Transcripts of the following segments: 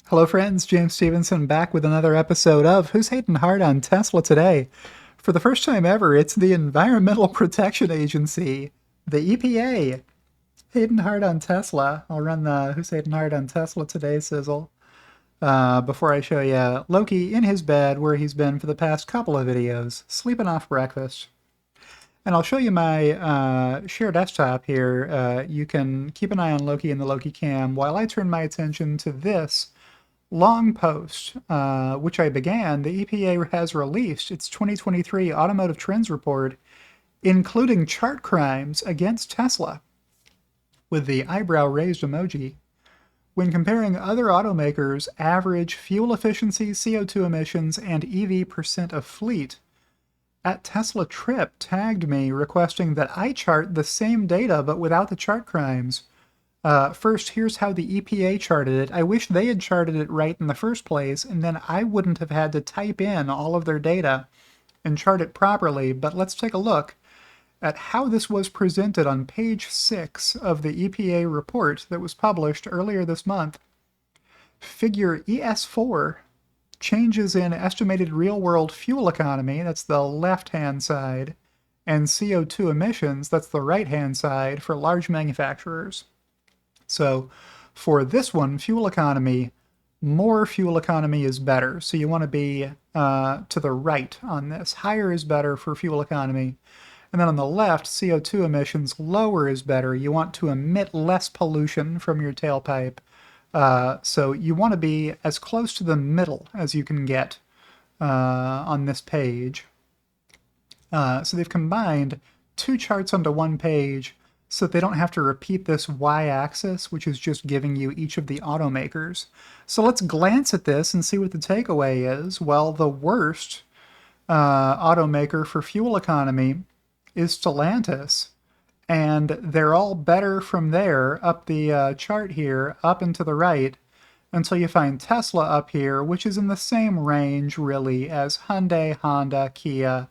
Hello friends, James Stevenson back with another episode of Who's Hating Hard on Tesla Today. For the first time ever, it's the Environmental Protection Agency, the EPA, hating hard on Tesla. I'll run the Who's Hating Hard on Tesla Today sizzle before I show you Loki in his bed where he's been for the past couple of videos, sleeping off breakfast. And I'll show you my share desktop here. You can keep an eye on Loki in the Loki cam while I turn my attention to this long post, which I began. The EPA has released its 2023 Automotive Trends Report, including chart crimes against Tesla, with the eyebrow raised emoji. When comparing other automakers' average fuel efficiency, CO2 emissions, and EV percent of fleet, at Tesla Trip tagged me requesting that I chart the same data but without the chart crimes. First, here's how the EPA charted it. I wish they had charted it right in the first place, and then I wouldn't have had to type in all of their data and chart it properly. But let's take a look at how this was presented on page 6 of the EPA report that was published earlier this month. Figure ES4, changes in estimated real-world fuel economy, that's the left-hand side, and CO2 emissions, that's the right-hand side, for large manufacturers. So for this one, fuel economy, more fuel economy is better. So you want to be to the right on this. Higher is better for fuel economy. And then on the left, CO2 emissions, lower is better. You want to emit less pollution from your tailpipe. So you want to be as close to the middle as you can get on this page. So they've combined two charts onto one page so that they don't have to repeat this y-axis, which is just giving you each of the automakers. So let's glance at this and see what the takeaway is. Well, the worst automaker for fuel economy is Stellantis, and they're all better from there up the chart here, up and to the right, until you find Tesla up here, which is in the same range, really, as Hyundai, Honda, Kia,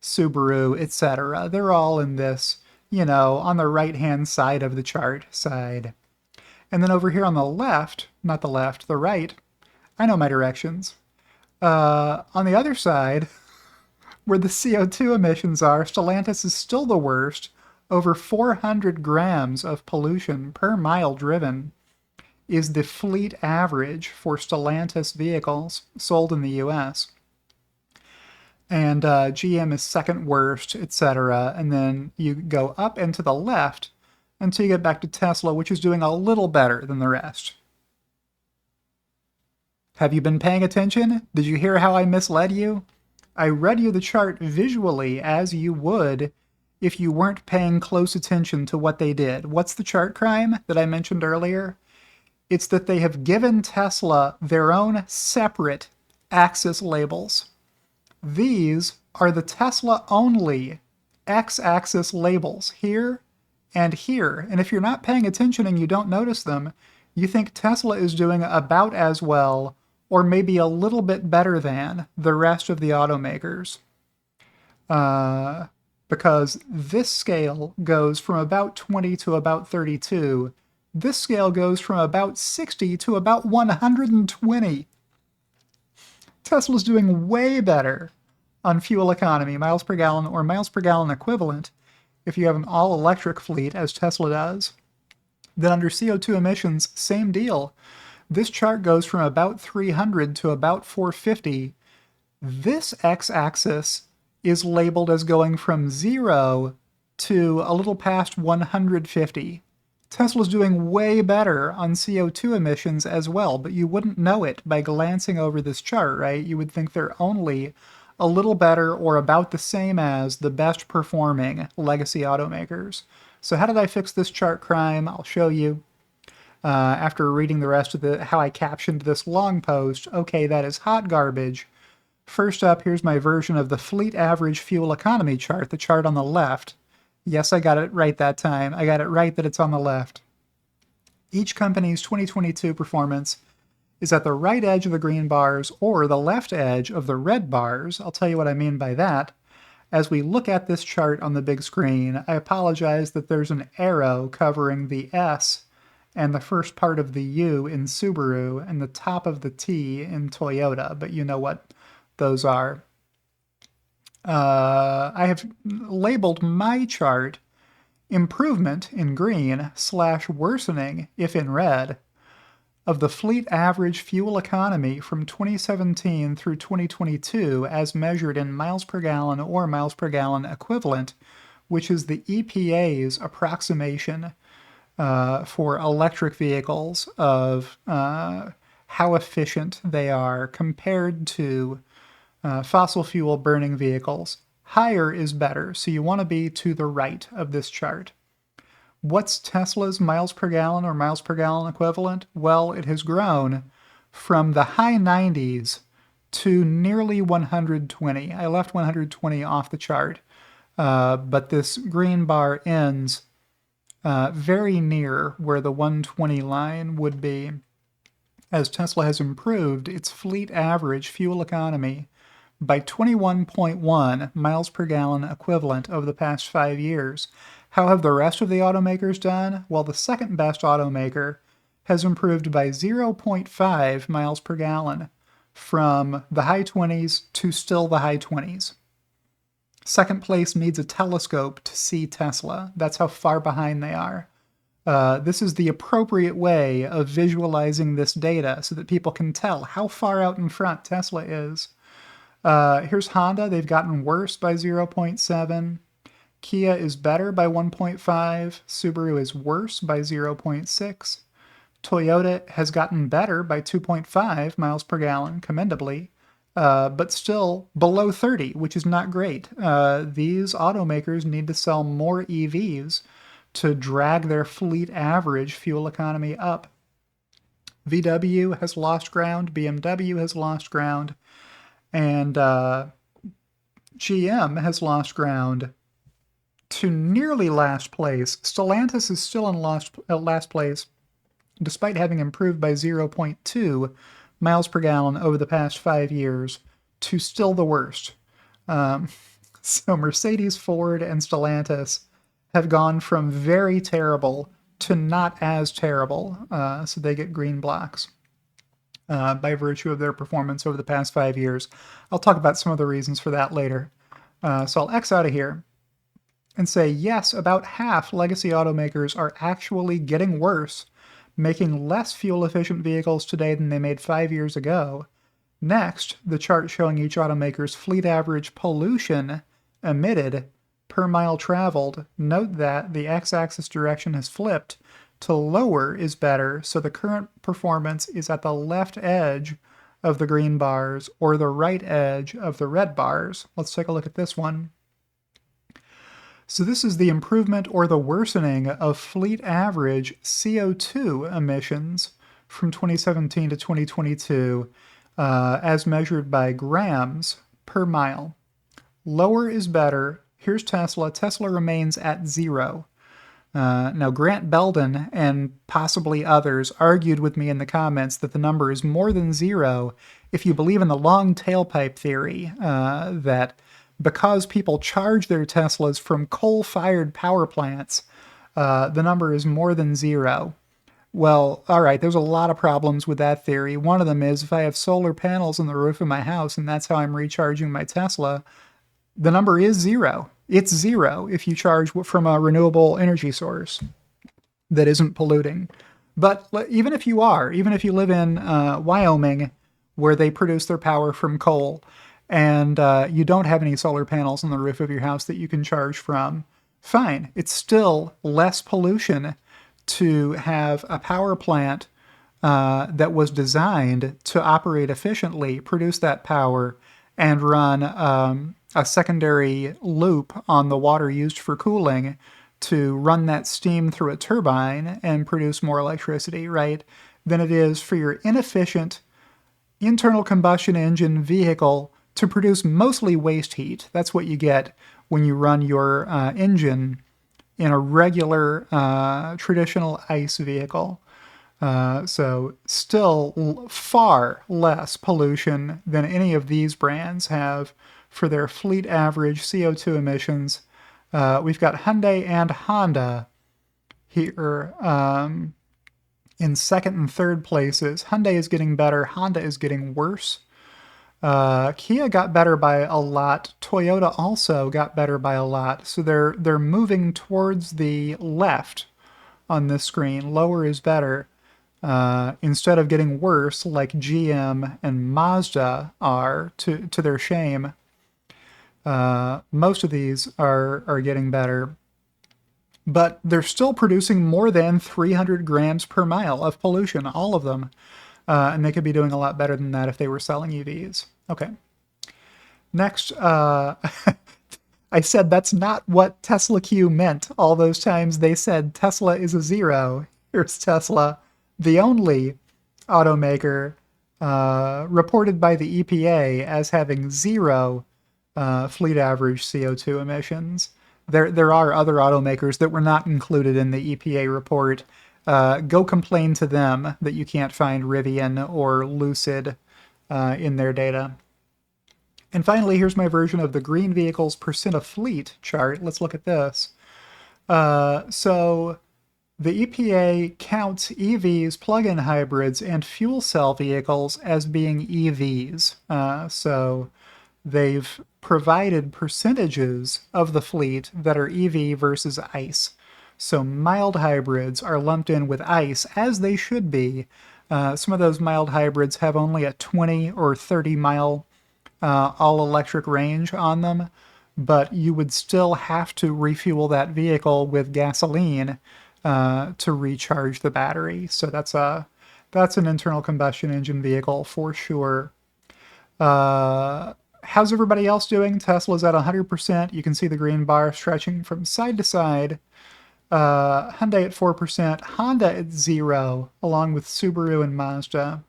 Subaru, etc. They're all in this, on the right-hand side of the chart side. And then over here on the left, not the left, the right, I know my directions. On the other side, where the CO2 emissions are, Stellantis is still the worst. Over 400 grams of pollution per mile driven is the fleet average for Stellantis vehicles sold in the US. And GM is second worst, etc. And then you go up and to the left until you get back to Tesla, which is doing a little better than the rest. Have you been paying attention? Did you hear how I misled you? I read you the chart visually as you would if you weren't paying close attention to what they did. What's the chart crime that I mentioned earlier? It's that they have given Tesla their own separate axis labels. These are the Tesla-only X-axis labels, here and here. And if you're not paying attention and you don't notice them, you think Tesla is doing about as well, or maybe a little bit better than, the rest of the automakers. Because this scale goes from about 20 to about 32. This scale goes from about 60 to about 120. Tesla's doing way better on fuel economy, miles per gallon or miles per gallon equivalent, if you have an all-electric fleet, as Tesla does. Then under CO2 emissions, same deal. This chart goes from about 300 to about 450. This x-axis is labeled as going from 0 to a little past 150. Tesla's doing way better on CO2 emissions as well, but you wouldn't know it by glancing over this chart, right? You would think they're only a little better or about the same as the best performing legacy automakers. So how did I fix this chart crime? I'll show you. After reading the rest of how I captioned this long post, okay, that is hot garbage. First up, here's my version of the fleet average fuel economy chart, the chart on the left. Yes, I got it right that time. I got it right that it's on the left. Each company's 2022 performance is at the right edge of the green bars or the left edge of the red bars. I'll tell you what I mean by that. As we look at this chart on the big screen, I apologize that there's an arrow covering the S and the first part of the U in Subaru, and the top of the T in Toyota, but you know what those are. I have labeled my chart improvement in green / worsening, if in red, of the fleet average fuel economy from 2017 through 2022 as measured in miles per gallon or miles per gallon equivalent, which is the EPA's approximation for electric vehicles of how efficient they are compared to fossil fuel burning vehicles. Higher is better, so you want to be to the right of this chart. What's Tesla's miles per gallon or miles per gallon equivalent? Well, it has grown from the high 90s to nearly 120. I left 120 off the chart, but this green bar ends very near where the 120 line would be, as Tesla has improved its fleet average fuel economy by 21.1 miles per gallon equivalent over the past 5 years. How have the rest of the automakers done? Well, the second best automaker has improved by 0.5 miles per gallon from the high 20s to still the high 20s. Second place needs a telescope to see Tesla. That's how far behind they are. This is the appropriate way of visualizing this data so that people can tell how far out in front Tesla is. Here's Honda. They've gotten worse by 0.7. Kia is better by 1.5. Subaru is worse by 0.6. Toyota has gotten better by 2.5 miles per gallon, commendably, but still below 30, which is not great. These automakers need to sell more EVs to drag their fleet average fuel economy up. VW has lost ground, BMW has lost ground, and GM has lost ground to nearly last place. Stellantis is still in last place, despite having improved by 0.2 miles per gallon over the past 5 years, to still the worst. So Mercedes, Ford, and Stellantis have gone from very terrible to not as terrible, so they get green blocks by virtue of their performance over the past 5 years. I'll talk about some of the reasons for that later. So I'll X out of here and say, yes, about half legacy automakers are actually getting worse, making less fuel-efficient vehicles today than they made 5 years ago. Next, the chart showing each automaker's fleet average pollution emitted per mile traveled. Note that the x-axis direction has flipped to lower is better, so the current performance is at the left edge of the green bars or the right edge of the red bars. Let's take a look at this one. So this is the improvement or the worsening of fleet average CO2 emissions from 2017 to 2022 as measured by grams per mile. Lower is better. Here's Tesla. Tesla remains at 0. Now, Grant Belden and possibly others argued with me in the comments that the number is more than 0 if you believe in the long tailpipe theory, that because people charge their Teslas from coal-fired power plants, the number is more than 0. Well, all right, there's a lot of problems with that theory. One of them is if I have solar panels on the roof of my house and that's how I'm recharging my Tesla, the number is 0. It's 0 if you charge from a renewable energy source that isn't polluting. But even if you live in Wyoming, where they produce their power from coal, and you don't have any solar panels on the roof of your house that you can charge from, fine. It's still less pollution to have a power plant that was designed to operate efficiently, produce that power, and run a secondary loop on the water used for cooling to run that steam through a turbine and produce more electricity, right, than it is for your inefficient internal combustion engine vehicle to produce mostly waste heat. That's what you get when you run your engine in a regular traditional ICE vehicle. So still far less pollution than any of these brands have for their fleet average CO2 emissions. We've got Hyundai and Honda here. In second and third places, Hyundai is getting better, Honda is getting worse. Kia got better by a lot. Toyota also got better by a lot. So they're moving towards the left on this screen. Lower is better. Instead of getting worse like GM and Mazda are, to their shame. Most of these are getting better. But they're still producing more than 300 grams per mile of pollution, all of them. And they could be doing a lot better than that if they were selling EVs. Okay. Next, I said that's not what Tesla Q meant all those times they said Tesla is a zero. Here's Tesla, the only automaker reported by the EPA as having zero fleet average CO2 emissions. There are other automakers that were not included in the EPA report. Go complain to them that you can't find Rivian or Lucid in their data. And finally, here's my version of the green vehicles percent of fleet chart. Let's look at this. So the EPA counts EVs, plug-in hybrids, and fuel cell vehicles as being EVs. So they've provided percentages of the fleet that are EV versus ICE. So mild hybrids are lumped in with ICE, as they should be. Some of those mild hybrids have only a 20 or 30 mile all-electric range on them, but you would still have to refuel that vehicle with gasoline to recharge the battery. So that's an internal combustion engine vehicle for sure. How's everybody else doing? Tesla's at 100%. You can see the green bar stretching from side to side. Hyundai at 4%, Honda at 0%, along with Subaru and Mazda.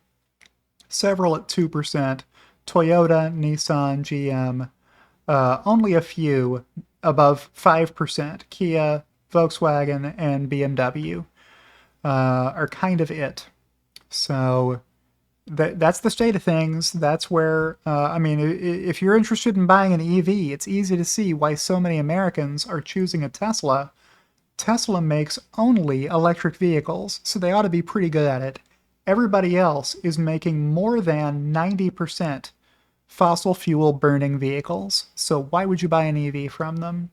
Several at 2%, Toyota, Nissan, GM. Only a few above 5%, Kia, Volkswagen, and BMW are kind of it. So that's the state of things. That's where, I mean, if you're interested in buying an EV, it's easy to see why so many Americans are choosing a Tesla. Tesla makes only electric vehicles, so they ought to be pretty good at it. Everybody else is making more than 90% fossil fuel burning vehicles, so why would you buy an EV from them?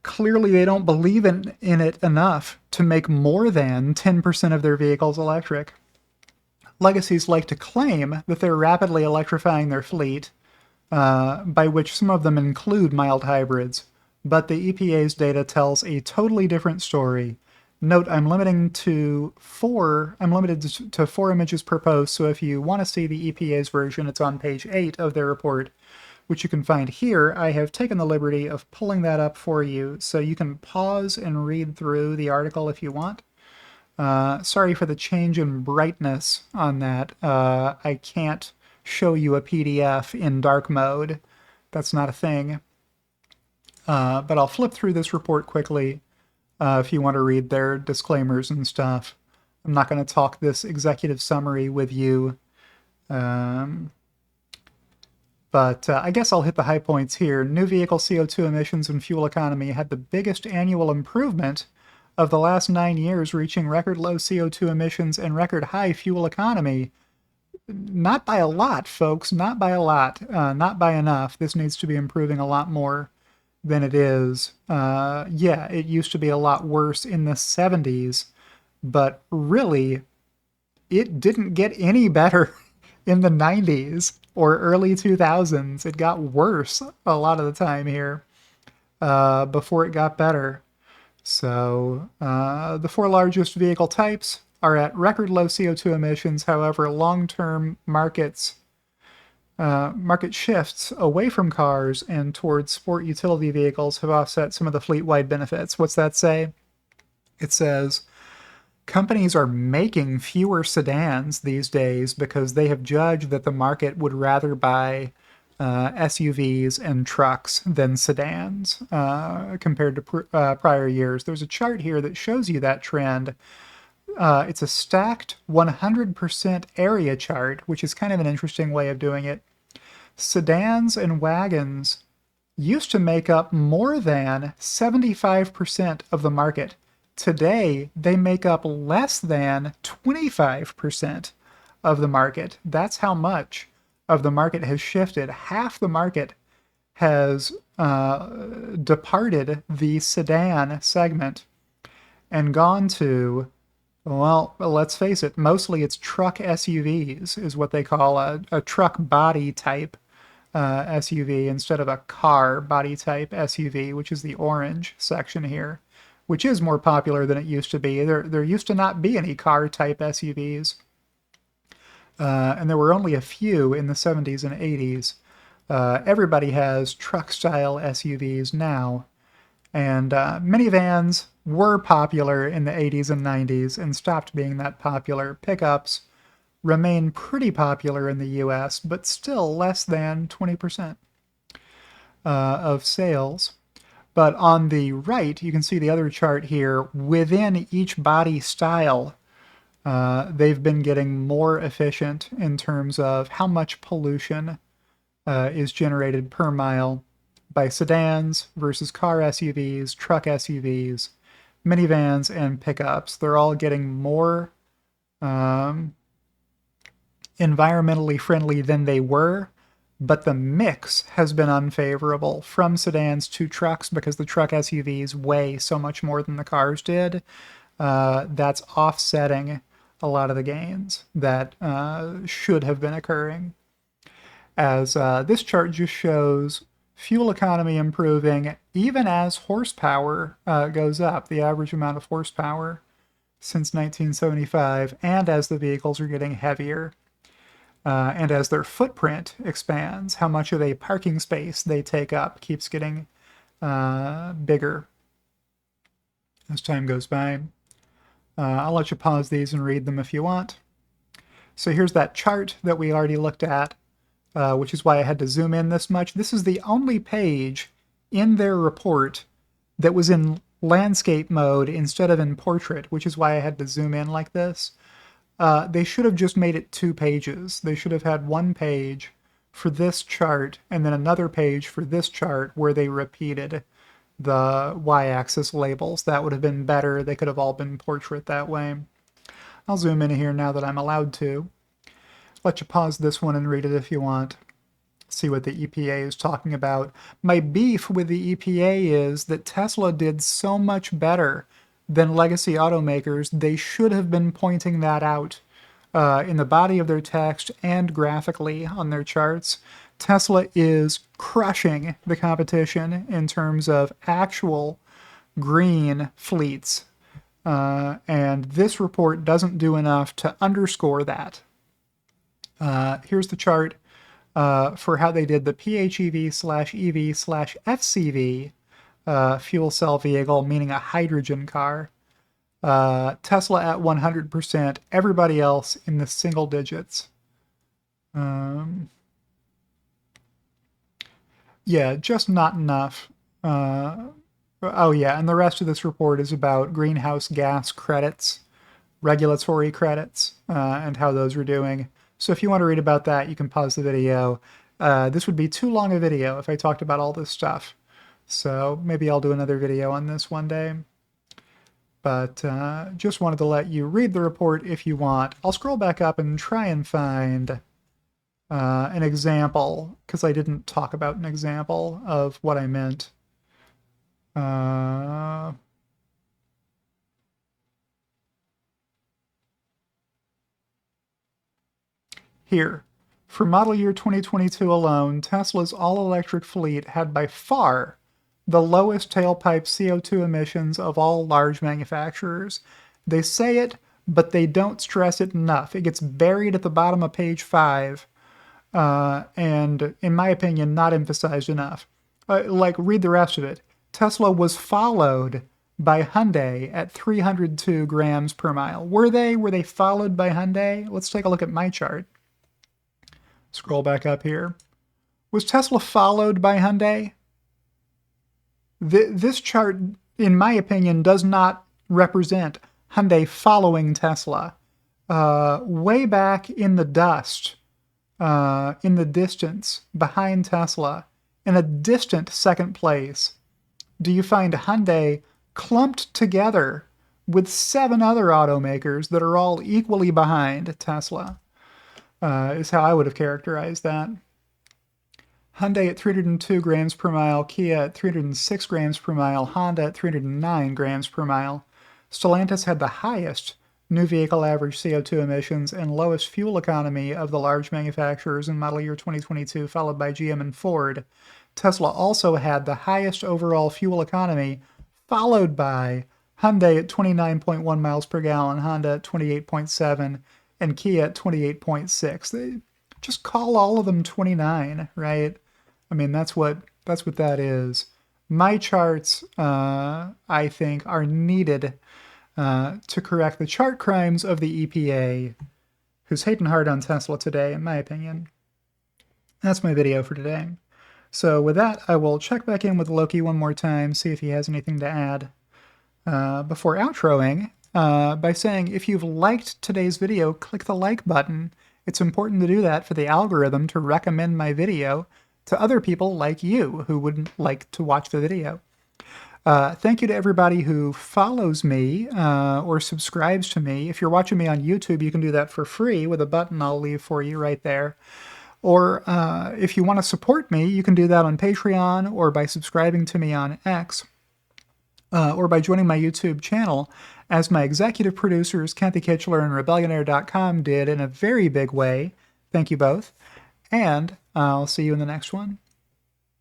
Clearly they don't believe in it enough to make more than 10% of their vehicles electric. Legacies like to claim that they're rapidly electrifying their fleet, by which some of them include mild hybrids, but the EPA's data tells a totally different story. Note, I'm limited to four images per post, so if you want to see the EPA's version, it's on page 8 of their report, which you can find here. I have taken the liberty of pulling that up for you, so you can pause and read through the article if you want. Sorry for the change in brightness on that. I can't show you a PDF in dark mode. That's not a thing. But I'll flip through this report quickly if you want to read their disclaimers and stuff. I'm not going to talk this executive summary with you. But I guess I'll hit the high points here. New vehicle CO2 emissions and fuel economy had the biggest annual improvement of the last 9 years, reaching record low CO2 emissions and record high fuel economy. Not by a lot, folks. Not by a lot. Not by enough. This needs to be improving a lot more than it is. Yeah, it used to be a lot worse in the 70s, but really, it didn't get any better in the 90s or early 2000s. It got worse a lot of the time here before it got better. So the 4 largest vehicle types are at record low CO2 emissions. However, long-term market shifts away from cars and towards sport utility vehicles have offset some of the fleet-wide benefits. What's that say? It says companies are making fewer sedans these days because they have judged that the market would rather buy SUVs and trucks than sedans compared to prior years. There's a chart here that shows you that trend. It's a stacked 100% area chart, which is kind of an interesting way of doing it. Sedans and wagons used to make up more than 75% of the market Today, they make up less than 25% of the market. That's how much of the market has shifted. Half the market has departed the sedan segment and gone to, well, let's face it, mostly it's truck SUVs, is what they call a truck body type SUV instead of a car body type SUV, which is the orange section here, which is more popular than it used to be. There used to not be any car type SUVs, and there were only a few in the 70s and 80s. Everybody has truck style SUVs now, and minivans were popular in the 80s and 90s and stopped being that popular. Pickups remain pretty popular in the US, but still less than 20% of sales. But on the right, you can see the other chart here. Within each body style, they've been getting more efficient in terms of how much pollution is generated per mile by sedans versus car SUVs, truck SUVs, minivans, and pickups. They're all getting more environmentally friendly than they were, but the mix has been unfavorable from sedans to trucks because the truck SUVs weigh so much more than the cars did. That's offsetting a lot of the gains that should have been occurring. As this chart just shows fuel economy improving even as horsepower goes up, the average amount of horsepower since 1975, and as the vehicles are getting heavier. And as their footprint expands, how much of a parking space they take up keeps getting bigger as time goes by. I'll let you pause these and read them if you want. So here's that chart that we already looked at, which is why I had to zoom in this much. This is the only page in their report that was in landscape mode instead of in portrait, which is why I had to zoom in like this. They should have just made it 2 pages. They should have had 1 page for this chart and then another page for this chart where they repeated the y-axis labels. That would have been better. They could have all been portrait that way. I'll zoom in here now that I'm allowed to. Let you pause this one and read it if you want. See what the EPA is talking about. My beef with the EPA is that Tesla did so much better than legacy automakers. They should have been pointing that out in the body of their text and graphically on their charts. Tesla is crushing the competition in terms of actual green fleets. And this report doesn't do enough to underscore that. Here's the chart for how they did the PHEV/EV/FCV fuel cell vehicle, meaning a hydrogen car. Tesla at 100%, everybody else in the single digits. Yeah, just not enough. Oh yeah, and the rest of this report is about greenhouse gas credits, regulatory credits, and how those are doing. So if you want to read about that, you can pause the video. This would be too long a video if I talked about all this stuff. So maybe I'll do another video on this one day. But just wanted to let you read the report if you want. I'll scroll back up and try and find an example, because I didn't talk about an example of what I meant. Here, for model year 2022 alone, Tesla's all-electric fleet had by far the lowest tailpipe CO2 emissions of all large manufacturers. They say it, but they don't stress it enough. It gets buried at the bottom of page 5, and in my opinion, not emphasized enough. Read the rest of it. Tesla was followed by Hyundai at 302 grams per mile. Were they? Were they followed by Hyundai? Let's take a look at my chart. Scroll back up here. Was Tesla followed by Hyundai? This chart, in my opinion, does not represent Hyundai following Tesla. Way back in the dust, in the distance, behind Tesla, in a distant second place, do you find Hyundai clumped together with 7 other automakers that are all equally behind Tesla, is how I would have characterized that. Hyundai at 302 grams per mile, Kia at 306 grams per mile, Honda at 309 grams per mile. Stellantis had the highest new vehicle average CO2 emissions and lowest fuel economy of the large manufacturers in model year 2022, followed by GM and Ford. Tesla also had the highest overall fuel economy, followed by Hyundai at 29.1 miles per gallon, Honda at 28.7, and Kia at 28.6. They just call all of them 29, right? I mean, that's what that is. My charts, I think, are needed to correct the chart crimes of the EPA, who's hating hard on Tesla today, in my opinion. That's my video for today. So with that, I will check back in with Loki one more time, see if he has anything to add before outroing by saying, if you've liked today's video, click the like button. It's important to do that for the algorithm to recommend my video to other people like you who wouldn't like to watch the video. Thank you to everybody who follows me or subscribes to me. If you're watching me on YouTube, you can do that for free with a button I'll leave for you right there. Or if you want to support me, you can do that on Patreon or by subscribing to me on X. Or by joining my YouTube channel, as my executive producers Kathy Kitchler and Rebellionaire.com did in a very big way. Thank you both. And I'll see you in the next one.